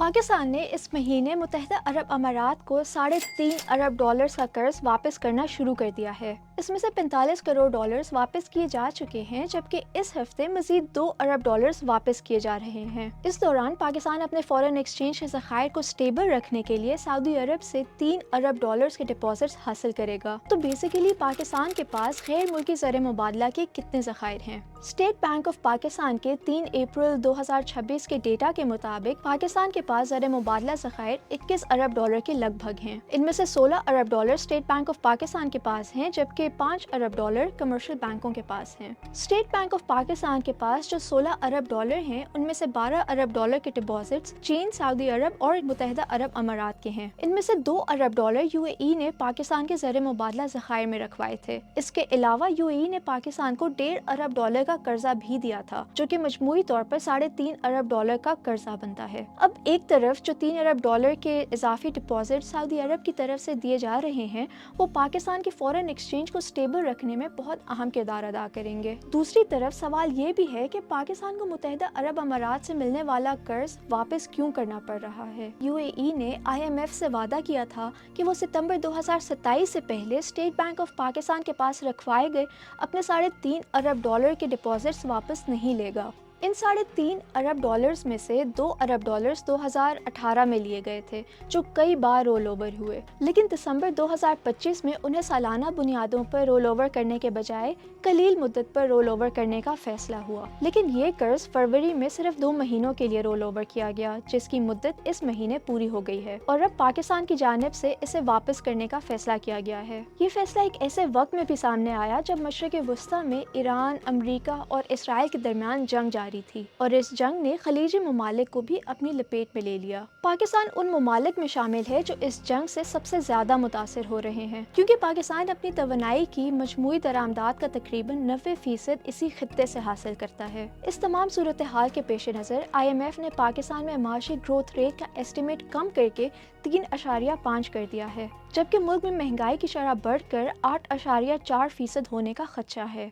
پاکستان نے اس مہینے متحدہ عرب امارات کو $3.5 کا قرض واپس کرنا شروع کر دیا ہے۔ اس میں سے $45 کروڑ واپس کیے جا چکے ہیں، جبکہ اس ہفتے مزید $2 ارب واپس کیے جا رہے ہیں۔ اس دوران پاکستان اپنے فورن ایکسچینج کے ذخائر کو سٹیبل رکھنے کے لیے سعودی عرب سے $3 ارب کے ڈپازٹس حاصل کرے گا۔ تو بیسیکلی پاکستان کے پاس غیر ملکی زر مبادلہ کے کتنے ذخائر ہیں؟ اسٹیٹ بینک آف پاکستان کے 3 اپریل 2026 کے ڈیٹا کے مطابق پاکستان کے پاس زر مبادلہ ذخائر $21 ارب کے لگ بھگ ہیں۔ ان میں سے $16 ارب اسٹیٹ بینک آف پاکستان کے پاس ہیں، جبکہ $5 ارب کمرشل بینکوں کے پاس ہیں۔ اسٹیٹ بینک آف پاکستان کے پاس جو $16 ارب ہیں، ان میں سے $12 ارب کے ڈپازٹس چین، سعودی عرب اور متحدہ عرب امارات کے ہیں۔ ان میں سے $2 ارب UAE نے پاکستان کے زر مبادلہ ذخائر میں رکھوائے تھے۔ اس کے علاوہ UAE نے پاکستان کو $1.5 ارب کا قرضہ بھی دیا تھا، جو کہ مجموعی طور پر $3.5 ارب کا قرضہ بنتا ہے۔ اب ایک طرف جو $3 ارب کے اضافی ڈپازٹ سعودی عرب کی طرف سے دیے جا رہے ہیں، وہ پاکستان کے فورن ایکسچینج کو سٹیبل رکھنے میں بہت اہم کردار ادا کریں گے۔ دوسری طرف سوال یہ بھی ہے کہ پاکستان کو متحدہ عرب امارات سے ملنے والا قرض واپس کیوں کرنا پڑ رہا ہے؟ UAE نے IMF سے وعدہ کیا تھا کہ وہ ستمبر 2027 سے پہلے اسٹیٹ بینک آف پاکستان کے پاس رکھوائے گئے اپنے $3.5 ارب کے ڈپازٹس واپس نہیں لے گا۔ ان $3.5 ارب میں سے $2 ارب 2018 میں لیے گئے تھے، جو کئی بار رول اوور ہوئے، لیکن دسمبر 2025 میں انہیں سالانہ بنیادوں پر رول اوور کرنے کے بجائے قلیل مدت پر رول اوور کرنے کا فیصلہ ہوا۔ لیکن یہ قرض فروری میں صرف 2 مہینوں کے لیے رول اوور کیا گیا، جس کی مدت اس مہینے پوری ہو گئی ہے، اور اب پاکستان کی جانب سے اسے واپس کرنے کا فیصلہ کیا گیا ہے۔ یہ فیصلہ ایک ایسے وقت میں بھی سامنے آیا جب مشرق وسطی میں ایران، امریکہ اور اسرائیل کے درمیان جنگ جاری تھی، اور اس جنگ نے خلیجی ممالک کو بھی اپنی لپیٹ میں لے لیا۔ پاکستان ان ممالک میں شامل ہے جو اس جنگ سے سب سے زیادہ متاثر ہو رہے ہیں، کیونکہ پاکستان اپنی توانائی کی مجموعی درآمدات کا تقریباً 90% اسی خطے سے حاصل کرتا ہے۔ اس تمام صورتحال کے پیش نظر IMF نے پاکستان میں معاشی گروتھ ریٹ کا ایسٹیمیٹ کم کر کے 3.5% کر دیا ہے، جبکہ ملک میں مہنگائی کی شرح بڑھ کر 8.4% ہونے کا خدشہ ہے۔